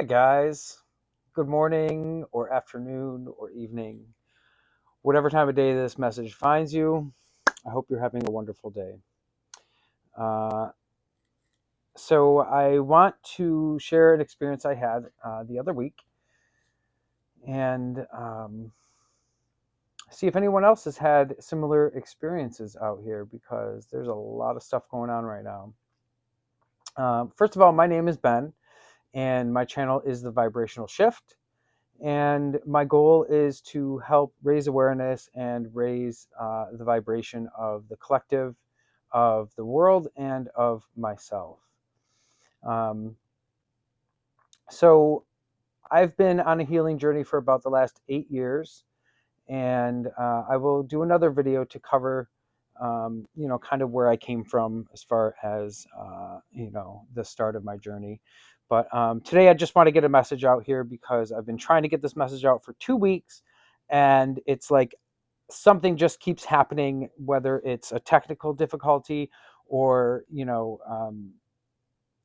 Guys. Good morning or afternoon or evening. Whatever time of day this message finds you, I hope you're having a wonderful day. So I want to share an experience I had the other week and see if anyone else has had similar experiences out here, because there's a lot of stuff going on right now. First of all, my name is Ben, and my channel is The Vibrational Shift. And my goal is to help raise awareness and raise the vibration of the collective, of the world, and of myself. So I've been on a healing journey for about the last 8 years, and I will do another video to cover, kind of where I came from as far as, the start of my journey. But today I just want to get a message out here because I've been trying to get this message out for 2 weeks, and it's like something just keeps happening, whether it's a technical difficulty or,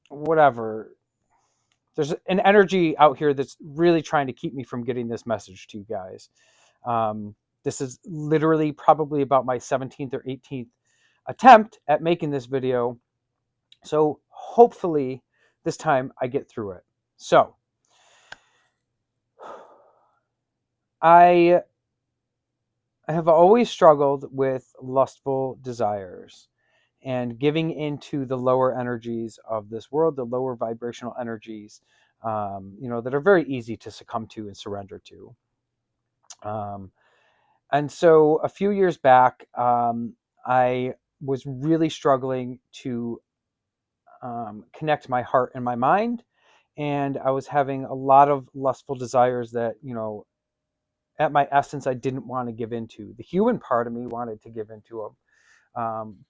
whatever. There's an energy out here that's really trying to keep me from getting this message to you guys. This is literally probably about my 17th or 18th attempt at making this video. So hopefully this time I get through it. So I have always struggled with lustful desires and giving into the lower energies of this world, the lower vibrational energies, that are very easy to succumb to and surrender to. And so a few years back, I was really struggling to connect my heart and my mind. And I was having a lot of lustful desires that, at my essence, I didn't want to give into. The human part of me wanted to give into them.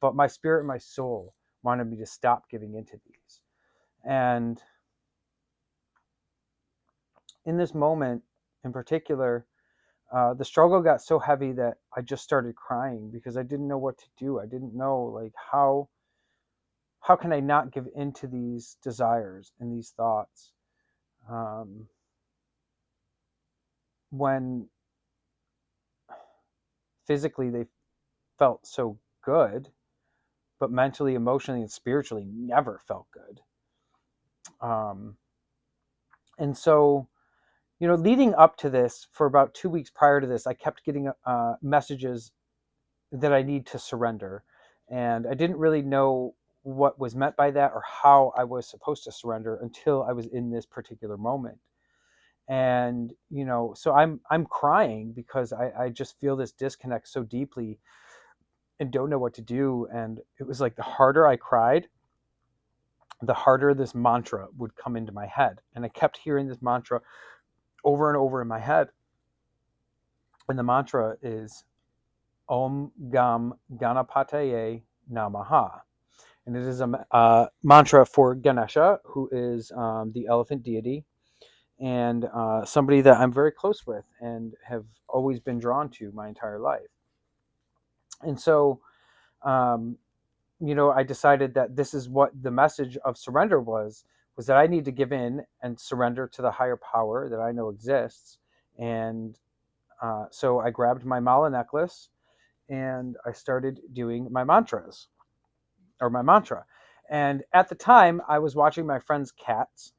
But my spirit and my soul wanted me to stop giving into these. And in this moment in particular, the struggle got so heavy that I just started crying because I didn't know what to do. I didn't know, like, how can I not give into these desires and these thoughts when physically they felt so good, but mentally, emotionally, and spiritually never felt good. And so, leading up to this, for about 2 weeks prior to this, I kept getting messages that I need to surrender. And I didn't really know what was meant by that or how I was supposed to surrender until I was in this particular moment. And, so I'm crying because I just feel this disconnect so deeply and don't know what to do. And it was like the harder I cried, the harder this mantra would come into my head. And I kept hearing this mantra over and over in my head. And the mantra is Om Gam Ganapataye Namaha. And it is a mantra for Ganesha, who is the elephant deity, and somebody that I'm very close with and have always been drawn to my entire life. And so, I decided that this is what the message of surrender was that I need to give in and surrender to the higher power that I know exists. And so I grabbed my mala necklace and I started doing my mantras, or my mantra. And at the time, I was watching my friend's cats,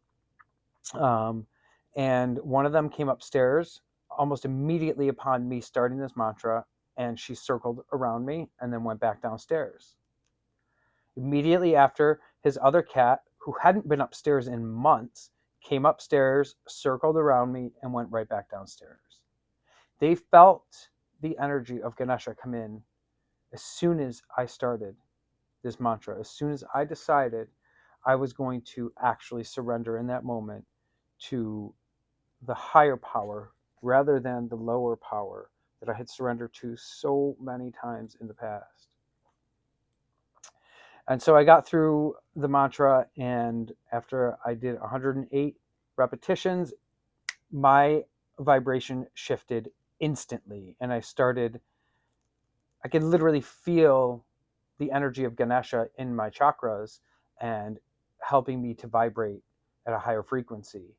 and one of them came upstairs almost immediately upon me starting this mantra, and she circled around me and then went back downstairs. Immediately after, his other cat, who hadn't been upstairs in months, came upstairs, circled around me, and went right back downstairs. They felt the energy of Ganesha come in as soon as I started this mantra, as soon as I decided I was going to actually surrender in that moment to the higher power rather than the lower power that I had surrendered to so many times in the past. And so I got through the mantra, and after I did 108 repetitions, my vibration shifted instantly, and I could literally feel the energy of Ganesha in my chakras and helping me to vibrate at a higher frequency.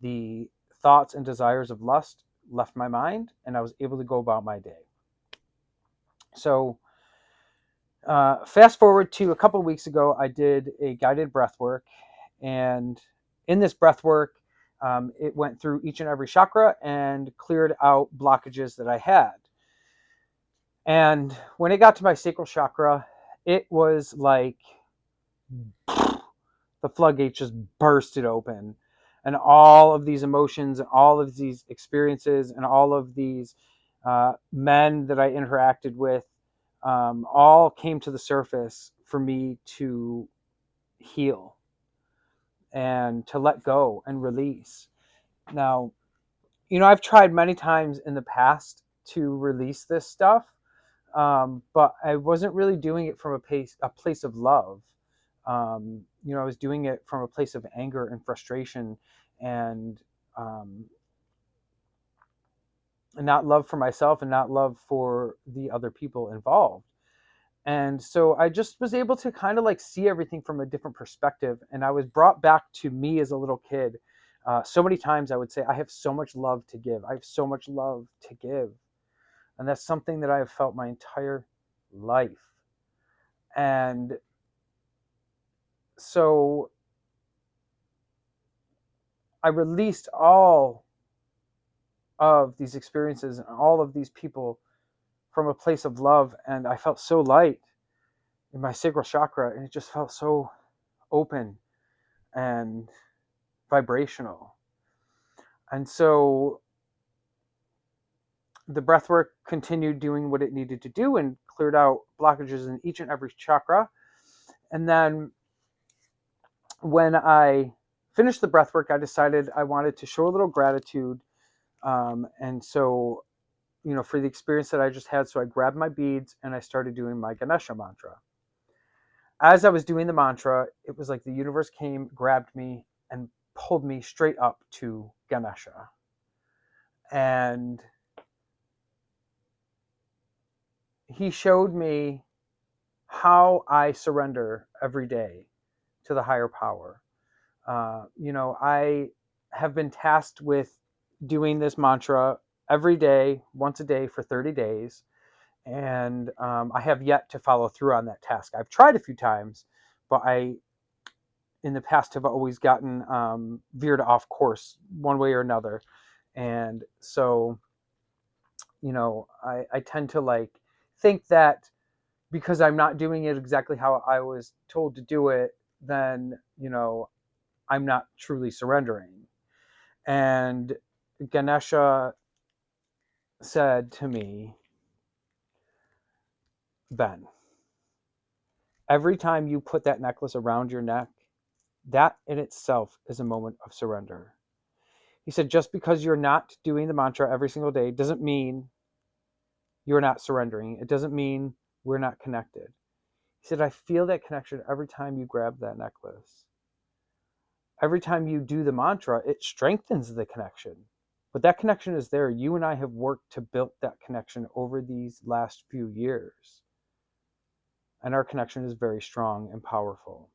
the thoughts and desires of lust left my mind, and I was able to go about my day. So fast forward to a couple of weeks ago, I did a guided breath work. And in this breath work, it went through each and every chakra and cleared out blockages that I had. And when it got to my sacral chakra, it was like the floodgates just bursted open. And all of these emotions and all of these experiences and all of these men that I interacted with all came to the surface for me to heal and to let go and release. Now, I've tried many times in the past to release this stuff, but I wasn't really doing it from a place of love. I was doing it from a place of anger and frustration, and not love for myself and not love for the other people involved. And so I just was able to kind of like see everything from a different perspective. And I was brought back to me as a little kid. So many times I would say, I have so much love to give. I have so much love to give. And that's something that I have felt my entire life. And so I released all of these experiences and all of these people from a place of love. And I felt so light in my sacral chakra. And it just felt so open and vibrational. And so the breath work continued doing what it needed to do and cleared out blockages in each and every chakra. And then when I finished the breath work, I decided I wanted to show a little gratitude. And so, for the experience that I just had, so I grabbed my beads and I started doing my Ganesha mantra. As I was doing the mantra, it was like the universe came, grabbed me, and pulled me straight up to Ganesha. And he showed me how I surrender every day to the higher power. I have been tasked with doing this mantra every day, once a day for 30 days. And I have yet to follow through on that task. I've tried a few times, but in the past, have always gotten veered off course one way or another. And so, I tend to like think that because I'm not doing it exactly how I was told to do it, then, I'm not truly surrendering. And Ganesha said to me, Ben, every time you put that necklace around your neck, that in itself is a moment of surrender. He said, just because you're not doing the mantra every single day doesn't mean you're not surrendering. It doesn't mean we're not connected. He said, I feel that connection every time you grab that necklace. Every time you do the mantra, it strengthens the connection. But that connection is there. You and I have worked to build that connection over these last few years. And our connection is very strong and powerful.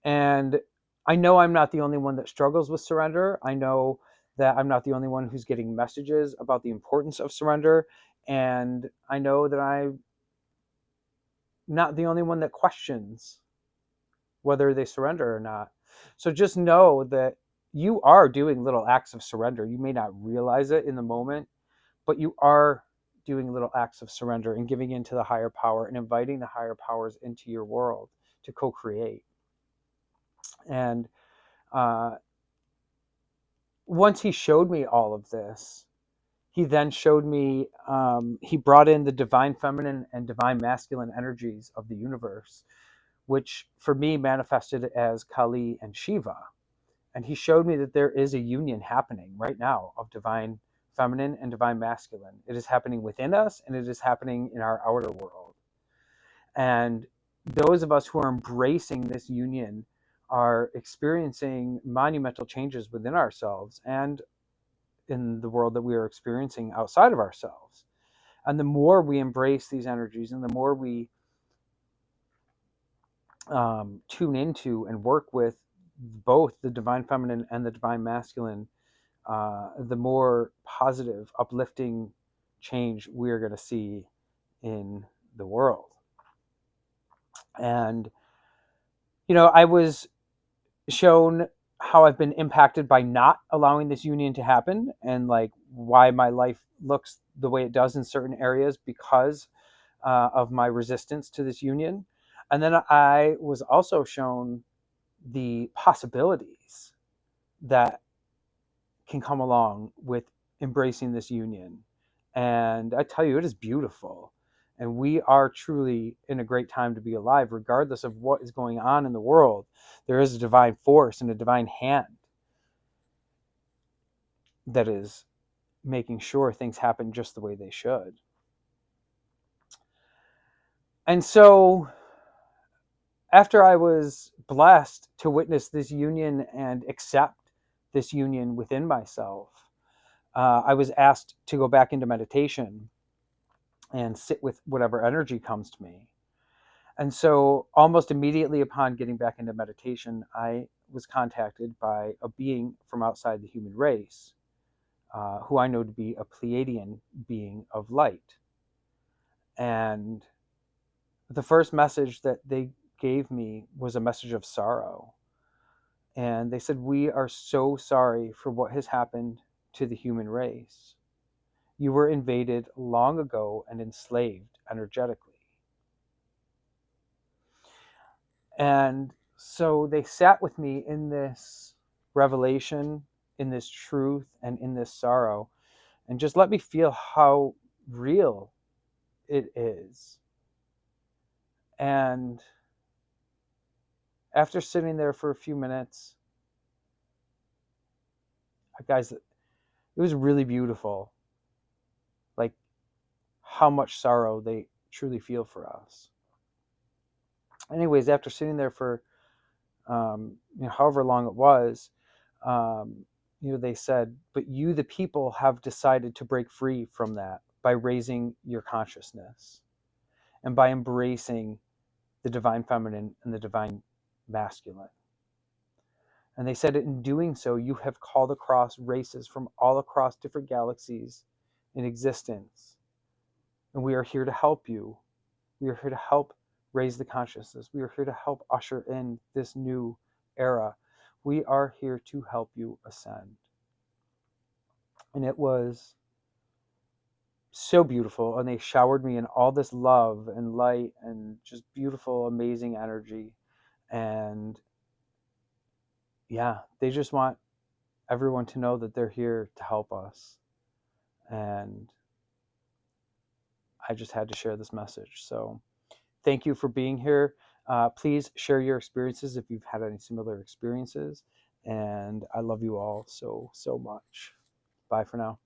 And I know I'm not the only one that struggles with surrender. I know that I'm not the only one who's getting messages about the importance of surrender. And I know that I'm not the only one that questions whether they surrender or not. So just know that you are doing little acts of surrender. You may not realize it in the moment, but you are doing little acts of surrender and giving into the higher power and inviting the higher powers into your world to co-create. And once he showed me all of this, he then showed me, he brought in the divine feminine and divine masculine energies of the universe, which for me manifested as Kali and Shiva. And he showed me that there is a union happening right now of divine feminine and divine masculine. It is happening within us and it is happening in our outer world. And those of us who are embracing this union are experiencing monumental changes within ourselves and in the world that we are experiencing outside of ourselves. And the more we embrace these energies and the more we tune into and work with both the divine feminine and the divine masculine, the more positive, uplifting change we're going to see in the world. And, I was shown how I've been impacted by not allowing this union to happen, and like why my life looks the way it does in certain areas because of my resistance to this union. And then I was also shown the possibilities that can come along with embracing this union. And I tell you, it is beautiful. And we are truly in a great time to be alive, regardless of what is going on in the world. There is a divine force and a divine hand that is making sure things happen just the way they should. And so, after I was blessed to witness this union and accept this union within myself, I was asked to go back into meditation and sit with whatever energy comes to me. And so, almost immediately upon getting back into meditation, I was contacted by a being from outside the human race, who I know to be a Pleiadian being of light. And the first message that they gave me was a message of sorrow. And they said, "We are so sorry for what has happened to the human race. You were invaded long ago and enslaved energetically." And so they sat with me in this revelation, in this truth, and in this sorrow, and just let me feel how real it is. And after sitting there for a few minutes, guys, it was really beautiful. Like how much sorrow they truly feel for us. Anyways, after sitting there for however long it was, they said, "But you, the people, have decided to break free from that by raising your consciousness and by embracing the divine feminine and the divine masculine." And they said, in doing so, you have called across races from all across different galaxies in existence. And we are here to help you. We are here to help raise the consciousness. We are here to help usher in this new era. We are here to help you ascend. And it was so beautiful. And they showered me in all this love and light and just beautiful, amazing energy. And yeah, they just want everyone to know that they're here to help us. And I just had to share this message. So thank you for being here. Please share your experiences if you've had any similar experiences. And I love you all so, so much. Bye for now.